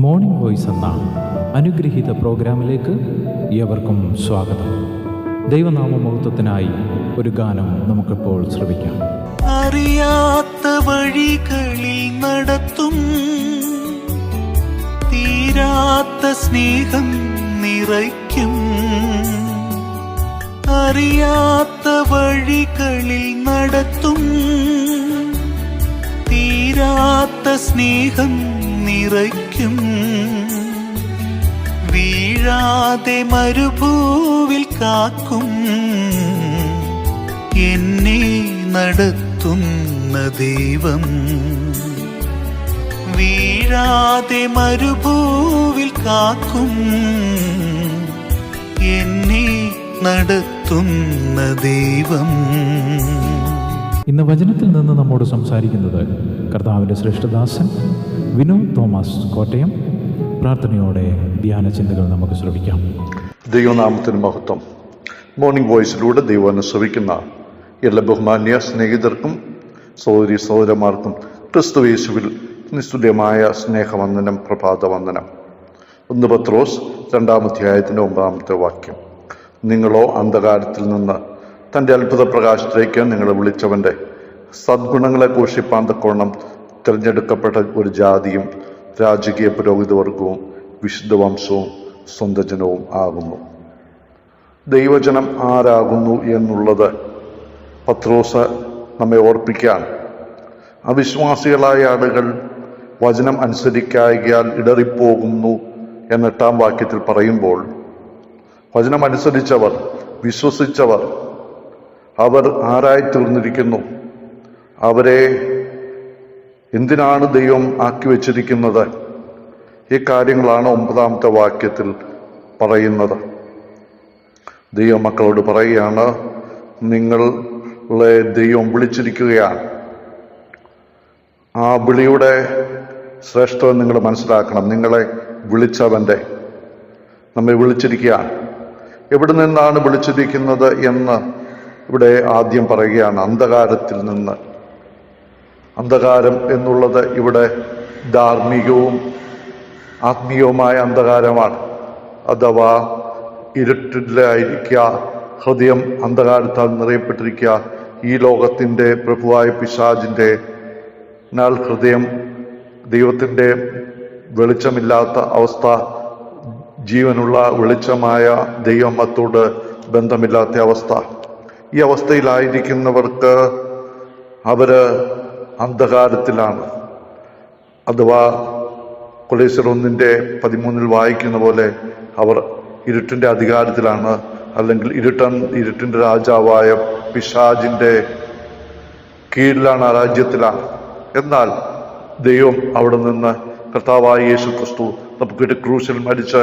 Morning voice എന്ന അനുഗ്രഹീത പ്രോഗ്രാമിലേക്ക് ഏവർക്കും സ്വാഗതം. ദൈവനാമമഹത്വത്തിനായി ഒരു ഗാനം നമുക്കിപ്പോൾ ശ്രവിക്കാം. അറിയാത്ത വഴികളിൽ നടത്തും, തീരാത്ത സ്നേഹം നിറയ്ക്കും. അറിയാത്ത വഴികളിൽ നടത്തും, തീരാത്ത സ്നേഹം നിറയ്ക്കും. വീഴാതെ മരുഭൂവിൽ കാക്കും, എന്നെ നടത്തുന്ന ദൈവം. വീഴാതെ മരുഭൂവിൽ കാക്കും, എന്നെ നടത്തുന്ന ദൈവം. ഇന്ന് വചനത്തിൽ നിന്ന് നമ്മോട് സംസാരിക്കുന്നത് കർത്താവിൻ്റെ ശ്രേഷ്ഠദാസൻ വിനോദ് തോമസ് കോട്ടയം. പ്രാർത്ഥനയോടെ ധ്യാന ചിന്തകൾ നമുക്ക് ശ്രവിക്കാം. ദൈവനാമത്തിന് മഹത്വം. മോർണിംഗ് വോയിസിലൂടെ ദൈവം ശ്രവിക്കുന്ന എല്ലാ ബഹുമാന്യ സ്നേഹിതർക്കും സഹോദരി സഹോദരന്മാർക്കും ക്രിസ്തുയേശുവിൽ നിസ്തുല്യമായ സ്നേഹവന്ദനം, പ്രഭാതവന്ദനം. 1 പത്രോസ് 2-ാമധ്യായത്തിൻ്റെ 9 നിങ്ങളോ അന്ധകാരത്തിൽ നിന്ന് തൻ്റെ അത്ഭുത പ്രകാശത്തിലേക്ക് നിങ്ങളെ വിളിച്ചവൻ്റെ സദ്ഗുണങ്ങളെ ഘോഷിപ്പാൻ തക്കവണ്ണം തിരഞ്ഞെടുക്കപ്പെട്ട ഒരു ജാതിയും രാജകീയ പുരോഹിതവർഗവും വിശുദ്ധ വംശവും സ്വന്തം ജനവും ആകുന്നു. ദൈവജനം ആരാകുന്നു എന്നുള്ളത് പത്രോസ് നമ്മെ ഓർപ്പിക്കാൻ, അവിശ്വാസികളായ ആളുകൾ വചനം അനുസരിക്കായാൽ ഇടറിപ്പോകുന്നു എന്ന 8-ാം വാക്യത്തിൽ പറയുമ്പോൾ, വചനം അനുസരിച്ചവർ, വിശ്വസിച്ചവർ, അവർ ആരായി തീർന്നിരിക്കുന്നു? അവരെ എന്തിനാണ് ദൈവം ആക്കി വച്ചിരിക്കുന്നത്? ഈ കാര്യങ്ങളാണ് 9-ാമത്തെ വാക്യത്തിൽ പറയുന്നത്. ദൈവമക്കളോട് പറയുകയാണ്, നിങ്ങളെ ദൈവം വിളിച്ചിരിക്കുകയാണ്. ആ വിളിയുടെ ശ്രേഷ്ഠത നിങ്ങൾ മനസ്സിലാക്കണം. നിങ്ങളെ വിളിച്ചവൻ്റെ, നമ്മെ വിളിച്ചിരിക്കുകയാണ്. എവിടെ നിന്നാണ് വിളിച്ചിരിക്കുന്നത് എന്ന് ഇവിടെ ആദ്യം പറയുകയാണ്. അന്ധകാരത്തിൽ നിന്ന്. അന്ധകാരം എന്നുള്ളത് ഇവിടെ ധാർമ്മികവും ആത്മീയവുമായ അന്ധകാരമാണ്. അഥവാ ഇരുട്ടിലായിരിക്കുക, ഹൃദയം അന്ധകാരത്താൽ നിറയപ്പെട്ടിരിക്കുക. ഈ ലോകത്തിൻ്റെ പ്രഭുവായ പിശാചിൻ്റെ ഹൃദയം ദൈവത്തിൻ്റെ വെളിച്ചമില്ലാത്ത അവസ്ഥ, ജീവനുള്ള വെളിച്ചമായ ദൈവമത്തോട് ബന്ധമില്ലാത്ത അവസ്ഥ. ഈ അവസ്ഥയിലായിരിക്കുന്നവർക്ക് അവര് അന്ധകാരത്തിലാണ്. അഥവാ കൊലോസ്യർ 1:13 വായിക്കുന്ന പോലെ അവർ ഇരുട്ടിൻ്റെ അധികാരത്തിലാണ്, അല്ലെങ്കിൽ ഇരുട്ടിൻ്റെ രാജാവായ പിശാചിൻ്റെ കീഴിലാണ്, ആ രാജ്യത്തിലാണ്. എന്നാൽ ദൈവം അവിടെ നിന്ന് കർത്താവായ യേശു ക്രിസ്തു നമുക്കൊരു ക്രൂശിൽ മരിച്ച്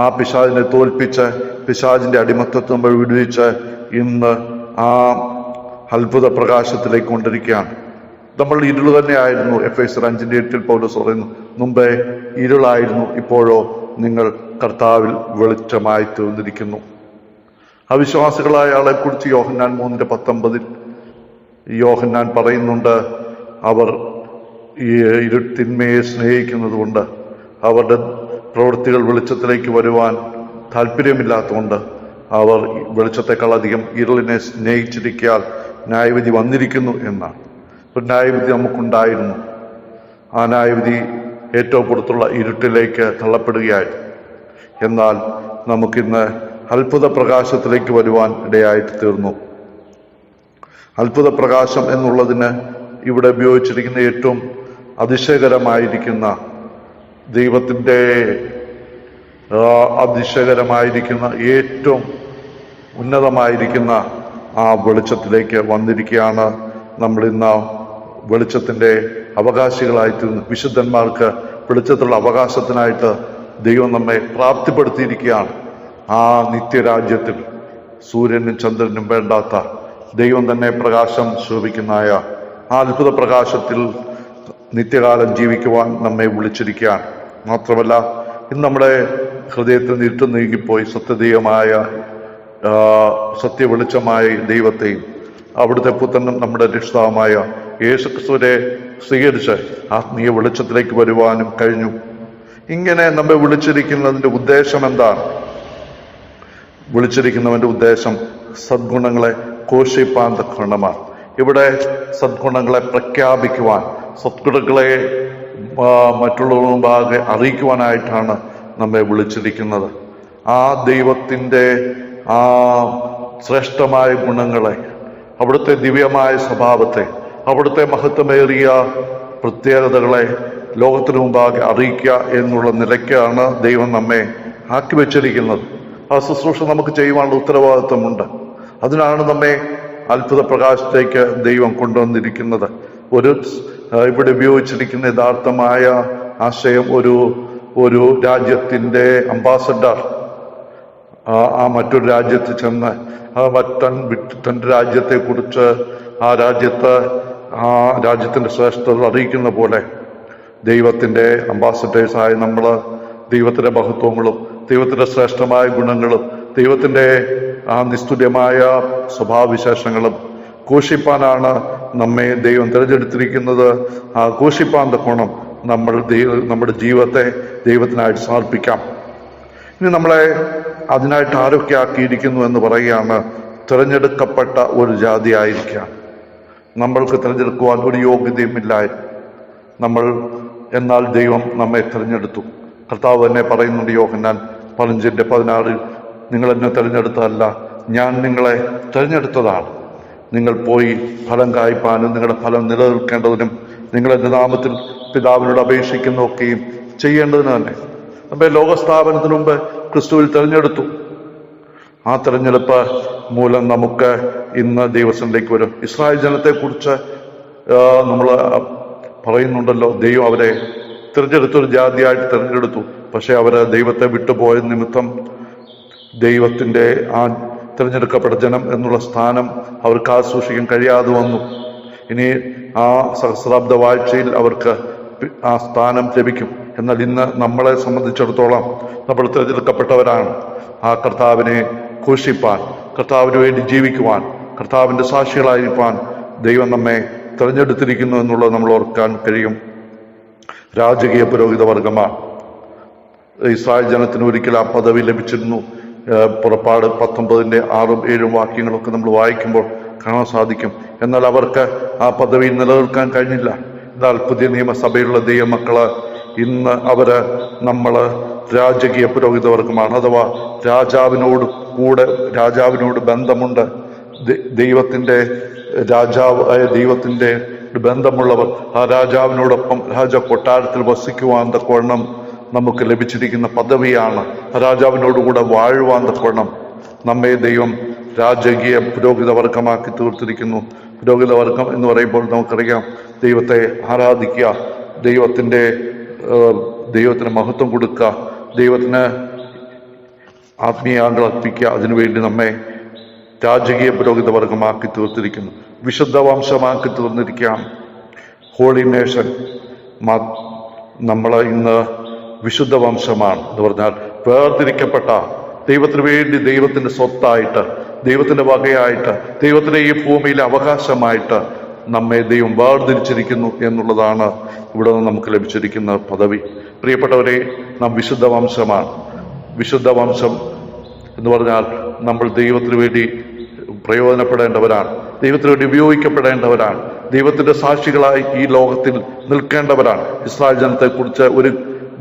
ആ പിശാചിനെ തോൽപ്പിച്ച് പിശാചിൻ്റെ അടിമത്തത്തെ നമ്മൾ വിടുവിച്ച് ഇന്ന് ആ അത്ഭുത പ്രകാശത്തിലേക്ക് കൊണ്ടിരിക്കുകയാണ്. നമ്മൾ ഇരുൾ തന്നെയായിരുന്നു. എഫേസ്യർ 5:8 പൗലോസ് പറയുന്നു, മുമ്പേ ഇരുളായിരുന്നു, ഇപ്പോഴോ നിങ്ങൾ കർത്താവിൽ വെളിച്ചമായി തീർന്നിരിക്കുന്നു. അവിശ്വാസികളായ ആളെക്കുറിച്ച് യോഹന്നാൻ 3:19 യോഹന്നാൻ പറയുന്നുണ്ട്, അവർ ഈ ഇരുട്ടിന്മയെ സ്നേഹിക്കുന്നത് കൊണ്ട്, അവരുടെ പ്രവൃത്തികൾ വെളിച്ചത്തിലേക്ക് വരുവാൻ താല്പര്യമില്ലാത്തതുകൊണ്ട് അവർ വെളിച്ചത്തെക്കാൾ അധികം ഇരുളിനെ സ്നേഹിച്ചിരിക്കാൻ ന്യായവിധി വന്നിരിക്കുന്നു എന്നാണ്. ഒരു ന്യായവിധി നമുക്കുണ്ടായിരുന്നു. ആ ന്യായവിധി ഏറ്റവും പുറത്തുള്ള ഇരുട്ടിലേക്ക് തള്ളപ്പെടുകയായിരുന്നു. എന്നാൽ നമുക്കിന്ന് അത്ഭുത പ്രകാശത്തിലേക്ക് വരുവാൻ ഇടയായിട്ട് തീർന്നു. അത്ഭുത പ്രകാശം എന്നുള്ളതിന് ഇവിടെ ഉപയോഗിച്ചിരിക്കുന്ന ഏറ്റവും അതിശയകരമായിരിക്കുന്ന, ദൈവത്തിൻ്റെ അതിശയകരമായിരിക്കുന്ന, ഏറ്റവും ഉന്നതമായിരിക്കുന്ന ആ വെളിച്ചത്തിലേക്ക് വന്നിരിക്കുകയാണ്. നമ്മളിന്ന് വെളിച്ചത്തിൻ്റെ അവകാശികളായിട്ട്, വിശുദ്ധന്മാർക്ക് വെളിച്ചത്തിലുള്ള അവകാശത്തിനായിട്ട് ദൈവം നമ്മെ പ്രാപ്തിപ്പെടുത്തിയിരിക്കുകയാണ്. ആ നിത്യരാജ്യത്തിൽ സൂര്യനും ചന്ദ്രനും വേണ്ടാത്ത ദൈവം തന്നെ പ്രകാശം ശോഭിക്കുന്നതായ ആ അത്ഭുത പ്രകാശത്തിൽ നിത്യകാലം ജീവിക്കുവാൻ നമ്മെ വിളിച്ചിരിക്കുകയാണ്. മാത്രമല്ല, ഇന്ന് നമ്മുടെ ഹൃദയത്തിൽ നിന്ന് ഇരുട്ട് നീങ്ങിപ്പോയി സത്യദൈവമായ സത്യവെളിച്ചമായ ദൈവത്തെയും അവിടുത്തെ പുത്രനും നമ്മുടെ രക്ഷിതാവുമായ യേശുക്രിസ്തുവിനെ സ്വീകരിച്ച് ആത്മീയ വെളിച്ചത്തിലേക്ക് വരുവാനും കഴിഞ്ഞു. ഇങ്ങനെ നമ്മെ വിളിച്ചിരിക്കുന്നതിന്റെ ഉദ്ദേശം എന്താണ്? വിളിച്ചിരിക്കുന്നവന്റെ ഉദ്ദേശം സദ്ഗുണങ്ങളെ ഘോഷിപ്പാൻ തക്കവണ്ണമാണ്. ഇവിടെ സദ്ഗുണങ്ങളെ പ്രഖ്യാപിക്കുവാൻ, സദ്ഗുണങ്ങളെ മറ്റുള്ളവരുടെ മുമ്പാകെ അറിയിക്കുവാനായിട്ടാണ് നമ്മെ വിളിച്ചിരിക്കുന്നത്. ആ ദൈവത്തിൻ്റെ ആ ശ്രേഷ്ഠമായ ഗുണങ്ങളെ, അവിടുത്തെ ദിവ്യമായ സ്വഭാവത്തെ, അവിടുത്തെ മഹത്വമേറിയ പ്രത്യേകതകളെ ലോകത്തിനു മുമ്പാകെ അറിയിക്കുക എന്നുള്ള നിലയ്ക്കാണ് ദൈവം നമ്മെ ആക്കി വെച്ചിരിക്കുന്നത്. ആ ശുശ്രൂഷ നമുക്ക് ചെയ്യുവാനുള്ള ഉത്തരവാദിത്വമുണ്ട്. അതിനാണ് നമ്മെ അത്ഭുത പ്രകാശത്തേക്ക് ദൈവം കൊണ്ടുവന്നിരിക്കുന്നത്. ഇവിടെ ഉപയോഗിച്ചിരിക്കുന്ന യഥാർത്ഥമായ ആശയം ഒരു രാജ്യത്തിൻ്റെ അംബാസഡർ ആ മറ്റൊരു രാജ്യത്ത് ചെന്ന് തൻ്റെ രാജ്യത്തെക്കുറിച്ച് ആ രാജ്യത്തിൻ്റെ ശ്രേഷ്ഠത അറിയിക്കുന്ന പോലെ ദൈവത്തിൻ്റെ അംബാസഡേഴ്സായ നമ്മൾ ദൈവത്തിൻ്റെ മഹത്വങ്ങളും ദൈവത്തിൻ്റെ ശ്രേഷ്ഠമായ ഗുണങ്ങളും ദൈവത്തിൻ്റെ ആ നിസ്തുല്യമായ സ്വഭാവവിശേഷങ്ങളും ഘോഷിപ്പാനാണ് നമ്മെ ദൈവം തിരഞ്ഞെടുത്തിരിക്കുന്നത്. ആ ഘോഷിപ്പാൻ തക്കോണം നമ്മുടെ ജീവിതത്തെ ദൈവത്തിനായിട്ട് സമർപ്പിക്കാം. ഇനി നമ്മളെ അതിനായിട്ട് ആരൊക്കെ ആക്കിയിരിക്കുന്നു എന്ന് പറയുകയാണ്. തിരഞ്ഞെടുക്കപ്പെട്ട ഒരു ജാതി ആയിരിക്കാം. നമ്മൾക്ക് തിരഞ്ഞെടുക്കുവാൻ ഒരു യോഗ്യതയുമില്ലായിരുന്നു എന്നാൽ ദൈവം നമ്മെ തിരഞ്ഞെടുത്തു. കർത്താവ് തന്നെ പറയുന്നുണ്ട് യോഹന്നാൻ 15:16, നിങ്ങൾ എന്നെ തിരഞ്ഞെടുത്തതല്ല, ഞാൻ നിങ്ങളെ തിരഞ്ഞെടുത്തതാണ്. നിങ്ങൾ പോയി ഫലം കായ്പാനും നിങ്ങളുടെ ഫലം നിലനിൽക്കേണ്ടതിനും നിങ്ങൾ എൻ്റെ നാമത്തിൽ പിതാവിനോട് അപേക്ഷിക്കുന്നതൊക്കെയും ചെയ്യേണ്ടതിന് തന്നെ. നമ്മെ ലോകസ്ഥാപനത്തിന് മുമ്പ് ക്രിസ്തുവിൽ തിരഞ്ഞെടുത്തു. ആ തിരഞ്ഞെടുപ്പ് മൂലം നമുക്ക് ഇന്ന് ദൈവസന്നിധിയിലേക്ക് വരും. ഇസ്രായേൽ ജനത്തെക്കുറിച്ച് നമ്മൾ പറയുന്നുണ്ടല്ലോ, ദൈവം അവരെ തിരഞ്ഞെടുത്തൊരു ജാതിയായിട്ട് തിരഞ്ഞെടുത്തു. പക്ഷെ അവർ ദൈവത്തെ വിട്ടുപോയ നിമിത്തം ദൈവത്തിൻ്റെ ആ തിരഞ്ഞെടുക്കപ്പെട്ട ജനം എന്നുള്ള സ്ഥാനം അവർക്ക് ആശ്വസിക്കാൻ കഴിയാതെ വന്നു. ഇനി ആ സഹസ്രാബ്ദ വാഴ്ചയിൽ അവർക്ക് ആ സ്ഥാനം ലഭിക്കും. എന്നാൽ ഇന്ന് നമ്മളെ സംബന്ധിച്ചിടത്തോളം നമ്മൾ തിരഞ്ഞെടുക്കപ്പെട്ടവരാണ്. ആ കർത്താവിനെ ഘോഷിപ്പാൻ, കർത്താവിന് വേണ്ടി ജീവിക്കുവാൻ, കർത്താവിൻ്റെ സാക്ഷികളായിരിക്കാൻ ദൈവം നമ്മെ തിരഞ്ഞെടുത്തിരിക്കുന്നു എന്നുള്ളത് നമ്മൾ ഓർക്കാൻ കഴിയും. രാജകീയ പുരോഹിത വർഗമാണ്. ഇസ്രായേൽ ജനത്തിന് ഒരിക്കൽ ആ പദവി ലഭിച്ചിരുന്നു. പുറപ്പാട് 19:6-7 വാക്യങ്ങളൊക്കെ നമ്മൾ വായിക്കുമ്പോൾ കാണാൻ സാധിക്കും. എന്നാൽ അവർക്ക് ആ പദവി നിലനിൽക്കാൻ കഴിഞ്ഞില്ല. എന്നാൽ പുതിയ നിയമസഭയിലുള്ള ദൈവമക്കള് ഇന്ന് നമ്മൾ രാജകീയ പുരോഹിത വർഗമാണ്. അഥവാ രാജാവിനോട് ബന്ധമുണ്ട്. ദൈവത്തിൻ്റെ ബന്ധമുള്ളവർ ആ രാജാവിനോടൊപ്പം രാജ കൊട്ടാരത്തിൽ വസിക്കുവാൻ തക്കവണ്ണം നമുക്ക് ലഭിച്ചിരിക്കുന്ന പദവിയാണ്. രാജാവിനോടുകൂടെ വാഴുവാൻ തക്കവണ്ണം നമ്മെ ദൈവം രാജകീയ പുരോഹിത വർഗമാക്കി തീർത്തിരിക്കുന്നു. പുരോഹിത വർഗം എന്ന് പറയുമ്പോൾ നമുക്കറിയാം, ദൈവത്തെ ആരാധിക്കുക, ദൈവത്തിന് മഹത്വം കൊടുക്കുക, ദൈവത്തിന് ആത്മീയാംഗങ്ങൾ അർപ്പിക്കുക. അതിനുവേണ്ടി നമ്മെ രാജകീയ പുരോഹിത വർഗമാക്കി തീർത്തിരിക്കുന്നു. വിശുദ്ധ വംശമാക്കി തീർന്നിരിക്കുകയാണ്. Holy nation. നമ്മൾ ഇന്ന് വിശുദ്ധ വംശമാണ് എന്ന് പറഞ്ഞാൽ വേർതിരിക്കപ്പെട്ട, ദൈവത്തിന് വേണ്ടി ദൈവത്തിൻ്റെ സ്വത്തായിട്ട്, ദൈവത്തിൻ്റെ വകയായിട്ട്, ദൈവത്തിൻ്റെ ഈ ഭൂമിയിലെ അവകാശമായിട്ട് നമ്മെ ദൈവം വേർതിരിച്ചിരിക്കുന്നു എന്നുള്ളതാണ് ഇവിടെ നിന്ന് നമുക്ക് ലഭിച്ചിരിക്കുന്ന പദവി. പ്രിയപ്പെട്ടവരെ, നാം വിശുദ്ധ വംശമാണ്. വിശുദ്ധ വംശം എന്ന് പറഞ്ഞാൽ നമ്മൾ ദൈവത്തിന് വേണ്ടി പ്രയോജനപ്പെടേണ്ടവരാണ്, ദൈവത്തിന് വേണ്ടി ഉപയോഗിക്കപ്പെടേണ്ടവരാണ്, ദൈവത്തിൻ്റെ സാക്ഷികളായി ഈ ലോകത്തിൽ നിൽക്കേണ്ടവരാണ്. ഇസ്രായേൽ ജനത്തെക്കുറിച്ച് ഒരു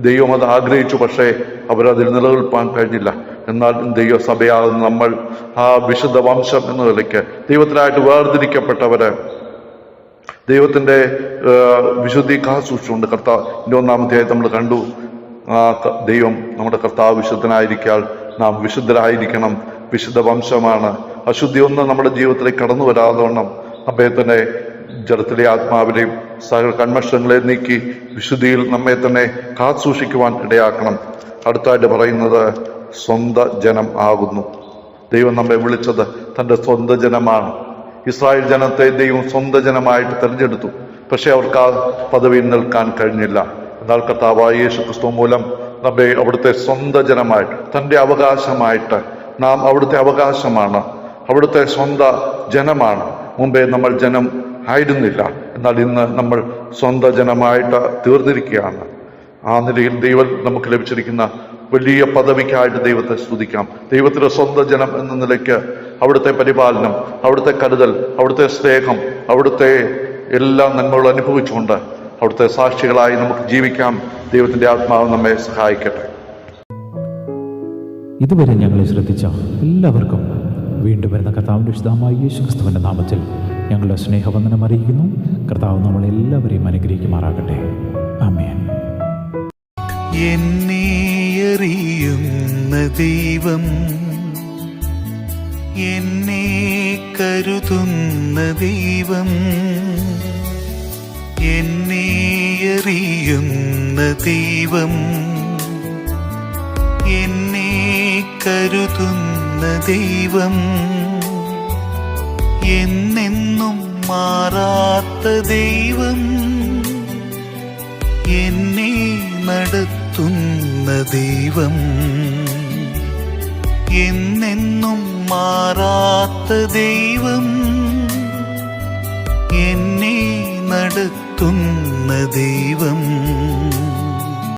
ദൈവം അത് ആഗ്രഹിച്ചു, പക്ഷേ അവരതിൽ നിലനിൽപ്പാൻ കഴിഞ്ഞില്ല. എന്നാൽ ദൈവസഭയാകുന്ന നമ്മൾ ആ വിശുദ്ധ വംശം എന്ന നിലയ്ക്ക് ദൈവത്തിനായിട്ട് വേർതിരിക്കപ്പെട്ടവര്, ദൈവത്തിൻ്റെ വിശുദ്ധി കാസൂക്ഷിച്ചുകൊണ്ട് കർത്താവിൻ്റെ 1-ാമത്തെ നമ്മൾ കണ്ടു. ദൈവം നമ്മുടെ കർത്താവ് വിശുദ്ധനായിരിക്കാൻ നാം വിശുദ്ധരായിരിക്കണം. വിശുദ്ധ വംശമാണ്. അശുദ്ധി ഒന്നും നമ്മുടെ ജീവിതത്തിലേക്ക് കടന്നു വരാതെ വണ്ണം നമ്മെ തന്നെ ജഡത്തിലെ ആത്മാവിലെയും സകല കന്മഷങ്ങളെ നീക്കി വിശുദ്ധിയിൽ നമ്മെ തന്നെ കാത്തുസൂക്ഷിക്കുവാൻ ഇടയാക്കണം. അടുത്തായിട്ട് പറയുന്നത് സ്വന്തം ജനം ആകുന്നു. ദൈവം നമ്മെ വിളിച്ചത് തൻ്റെ സ്വന്തം ജനമാണ്. ഇസ്രായേൽ ജനത്തെ ദൈവം സ്വന്തം ജനമായിട്ട് തിരഞ്ഞെടുത്തു. പക്ഷെ അവർക്ക് ആ പദവിയിൽ നിൽക്കാൻ കഴിഞ്ഞില്ല. എന്നാൽ കർത്താവായ യേശു ക്രിസ്തു മൂലം നമ്മെ അവിടുത്തെ സ്വന്തം ജനമായിട്ട്, തൻ്റെ അവകാശമായിട്ട്, നാം അവിടുത്തെ അവകാശമാണ്, അവിടുത്തെ സ്വന്തം ജനമാണ്. മുമ്പേ നമ്മൾ ജനം ആയിരുന്നില്ല, എന്നാൽ ഇന്ന് നമ്മൾ സ്വന്തം ജനമായിട്ട് തീർന്നിരിക്കുകയാണ്. ആ നിലയിൽ ദൈവം നമുക്ക് ലഭിച്ചിരിക്കുന്ന വലിയ പദവിക്കായിട്ട് ദൈവത്തെ സ്തുതിക്കാം. ദൈവത്തിന്റെ സ്വന്തം ജനം എന്ന നിലയ്ക്ക് അവിടുത്തെ പരിപാലനം, അവിടുത്തെ കരുതൽ, അവിടുത്തെ സ്നേഹം, അവിടുത്തെ എല്ലാ നന്മകളും അനുഭവിച്ചുകൊണ്ട് അവിടുത്തെ സാക്ഷികളായി നമുക്ക് ജീവിക്കാം. ദൈവത്തിന്റെ ആത്മാവ് നമ്മെ സഹായിക്കട്ടെ. ഇതുവരെ ഞങ്ങളെ ശ്രദ്ധിച്ച എല്ലാവർക്കും വീണ്ടും വരുന്ന കർത്താവിൻ്റെ വിശുദ്ധമായ യേശുക്രിസ്തുവിൻ്റെ നാമത്തിൽ ഞങ്ങളുടെ സ്നേഹവന്ദനം അറിയിക്കുന്നു. കർത്താവ് നമ്മളെല്ലാവരെയും അനുഗ്രഹിക്കുമാറാകട്ടെ. ആമേൻ. എന്നെ അറിയുന്ന ദൈവം, എന്നെ കരുതുന്ന ദൈവം, എന്നെ അറിയുന്ന ദൈവം, എന്നെ കരുതുന്ന ദൈവം, എന്നെന്നും മാറാത്ത ദൈവം, എന്നെ നടത്തുന്ന ദൈവം, എന്നെന്നും മാറാത്ത ദൈവം, എന്നെ നടത്തുന്ന ദൈവം.